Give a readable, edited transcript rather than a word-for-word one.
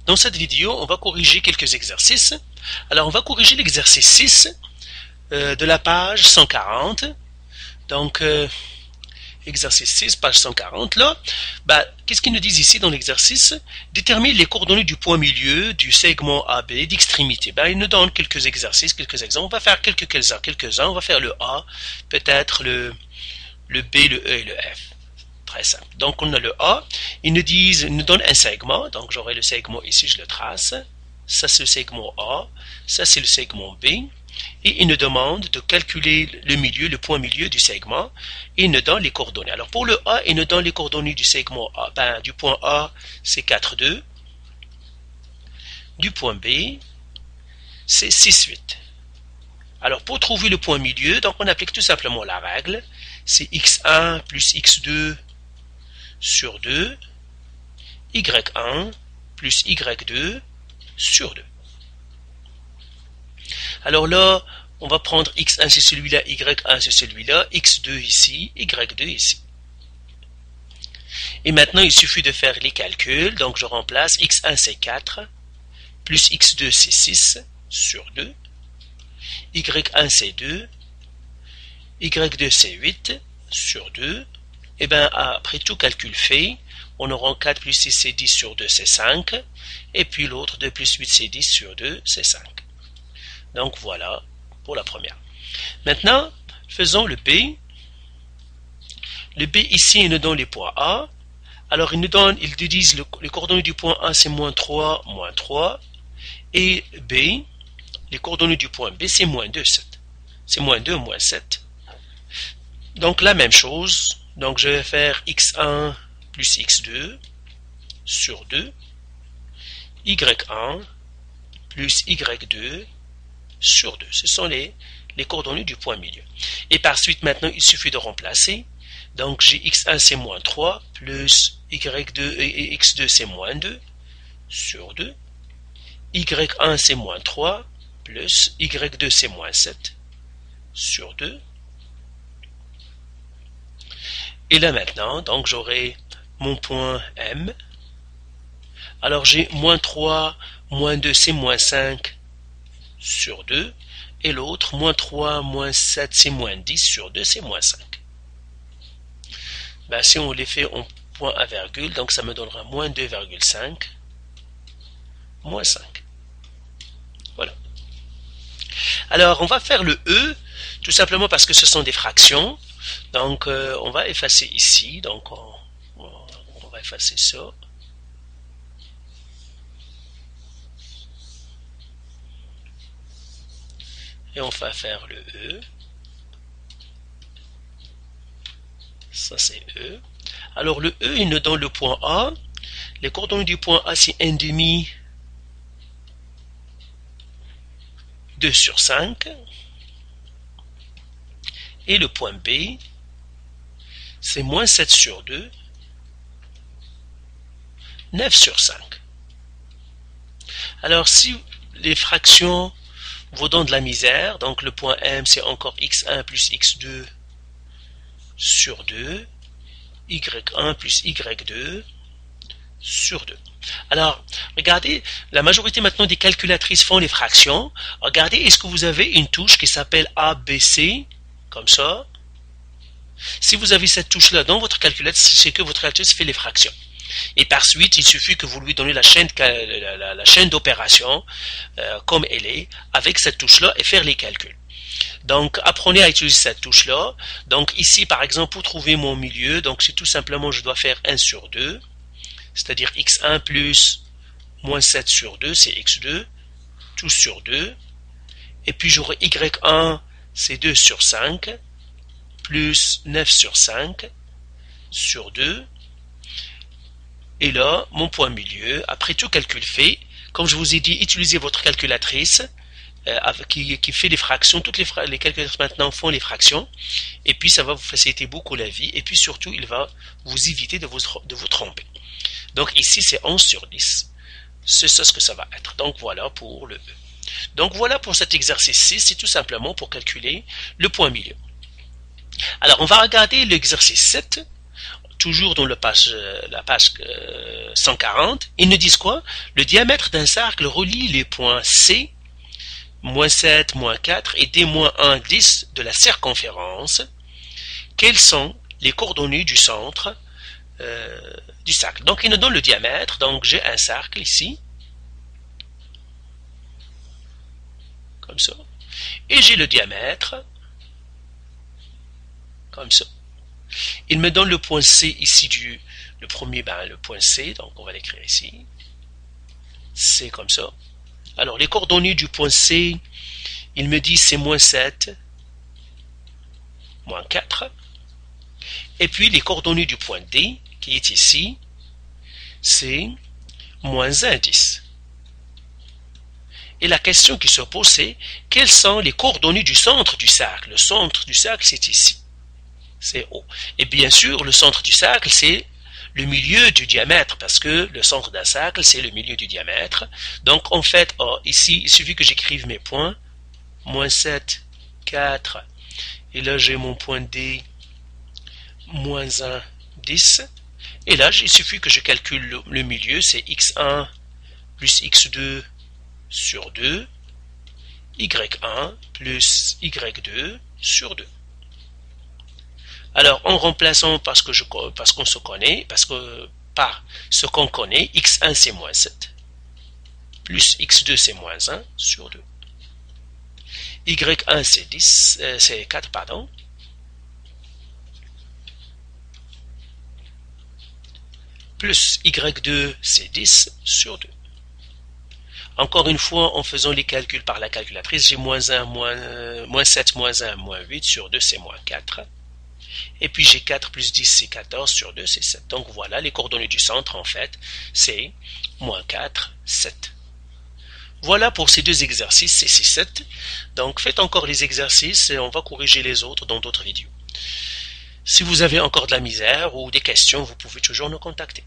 Dans cette vidéo, on va corriger quelques exercices. Alors, on va corriger l'exercice 6 de la page 140. Donc, exercice 6, page 140. Là, qu'est-ce qu'ils nous disent ici dans l'exercice? Détermine les coordonnées du point milieu du segment AB d'extrémité. Ils nous donnent quelques exercices, quelques exemples. On va faire quelques-uns. On va faire le A, peut-être le B, le E et le F. Très simple. Donc, on a le A. Ils nous donnent un segment. Donc, j'aurai le segment ici, je le trace. Ça, c'est le segment A. Ça, c'est le segment B. Et ils nous demandent de calculer le milieu, le point milieu du segment. Et ils nous donnent les coordonnées. Alors, pour le A, ils nous donnent les coordonnées du segment A. Du point A, c'est 4, 2. Du point B, c'est 6, 8. Alors, pour trouver le point milieu, donc on applique tout simplement la règle. C'est x1 plus x2 sur 2, y1 plus y2 sur 2. Alors là, on va prendre x1 c'est celui-là, y1 c'est celui-là, x2 ici, y2 ici. Et maintenant, il suffit de faire les calculs. Donc, je remplace x1 c'est 4, plus x2 c'est 6 sur 2, y1 c'est 2, y2 c'est 8 sur 2. Et après tout calcul fait, on aura 4 plus 6 c'est 10 sur 2 c'est 5. Et puis l'autre 2 plus 8 c'est 10 sur 2 c'est 5. Donc voilà pour la première. Maintenant, faisons le B. Le B ici, il nous donne les points A. Alors ils nous disent les coordonnées du point A c'est moins 3, moins 3. Et B, les coordonnées du point B c'est moins 2, 7. C'est moins 2, moins 7. Donc la même chose. Donc je vais faire x1 plus x2 sur 2, y1 plus y2 sur 2. Ce sont les coordonnées du point milieu. Et par suite, maintenant, il suffit de remplacer. Donc j'ai x1 c'est moins 3, plus y2 et x2 c'est moins 2 sur 2. y1 c'est moins 3, plus y2 c'est moins 7 sur 2. Et là maintenant, donc j'aurai mon point M. Alors j'ai moins 3, moins 2 c'est moins 5 sur 2. Et l'autre, moins 3, moins 7 c'est moins 10 sur 2 c'est moins 5. Si on les fait en point à virgule, donc ça me donnera moins 2,5, moins 5. Voilà. Alors on va faire le E, tout simplement parce que ce sont des fractions. Donc, on va effacer ici. Donc, on va effacer ça. Et on va faire le E. Ça, c'est E. Alors, le E, il nous donne le point A. Les coordonnées du point A, c'est 1,5, 2 sur 5. Et le point B, c'est moins 7 sur 2, 9 sur 5. Alors, si les fractions vous donnent de la misère, donc le point M, c'est encore x1 plus x2 sur 2, y1 plus y2 sur 2. Alors, regardez, la majorité maintenant des calculatrices font les fractions. Regardez, est-ce que vous avez une touche qui s'appelle ABC, comme ça? Si vous avez cette touche-là dans votre calculatrice, c'est que votre calculatrice fait les fractions. Et par suite, il suffit que vous lui donnez la chaîne d'opération comme elle est, avec cette touche-là, et faire les calculs. Donc, apprenez à utiliser cette touche-là. Donc, ici, par exemple, pour trouver mon milieu, donc c'est tout simplement, je dois faire 1 sur 2, c'est-à-dire x1 plus moins 7 sur 2, c'est x2, tout sur 2. Et puis, j'aurai y1, c'est 2 sur 5, plus 9 sur 5, sur 2. Et là, mon point milieu, après tout calcul fait, comme je vous ai dit, utilisez votre calculatrice qui fait les fractions. Toutes les calculatrices maintenant font les fractions. Et puis, ça va vous faciliter beaucoup la vie. Et puis, surtout, il va vous éviter de vous tromper. Donc, ici, c'est 11 sur 10. C'est ça ce que ça va être. Donc, voilà pour le E. Donc, voilà pour cet exercice 6. C'est tout simplement pour calculer le point milieu. Alors, on va regarder l'exercice 7. toujours dans la page 140, ils nous disent quoi? Le diamètre d'un cercle relie les points C, moins 7, moins 4 et D moins 1, 10 de la circonférence. Quelles sont les coordonnées du centre du cercle? Donc, il nous donne le diamètre. Donc, j'ai un cercle ici, comme ça. Et j'ai le diamètre, comme ça. Il me donne le point C ici le premier, le point C, donc on va l'écrire ici. C'est comme ça. Alors, les coordonnées du point C, il me dit c'est moins 7, moins 4. Et puis, les coordonnées du point D, qui est ici, c'est moins 1, 10. Et la question qui se pose, c'est quelles sont les coordonnées du centre du cercle? Le centre du cercle, c'est ici. C'est O. Et bien sûr, le centre du cercle, c'est le milieu du diamètre, parce que le centre d'un cercle, c'est le milieu du diamètre. Donc, en fait, ici, il suffit que j'écrive mes points. Moins 7, 4. Et là, j'ai mon point D, moins 1, 10. Et là, il suffit que je calcule le milieu, c'est x1 plus x2 sur 2, y1 plus y2 sur 2. Alors, en remplaçant parce qu'on se connaît, par ce qu'on connaît, x1 c'est moins 7, plus x2 c'est moins 1 sur 2. y1 c'est 4, pardon. Plus y2 c'est 10 sur 2. Encore une fois, en faisant les calculs par la calculatrice, j'ai moins 1, moins 7, moins 1, moins 8 sur 2, c'est moins 4. Et puis j'ai 4 plus 10, c'est 14 sur 2, c'est 7. Donc voilà, les coordonnées du centre, en fait, c'est moins 4, 7. Voilà pour ces deux exercices, c'est 6, 7. Donc faites encore les exercices et on va corriger les autres dans d'autres vidéos. Si vous avez encore de la misère ou des questions, vous pouvez toujours nous contacter.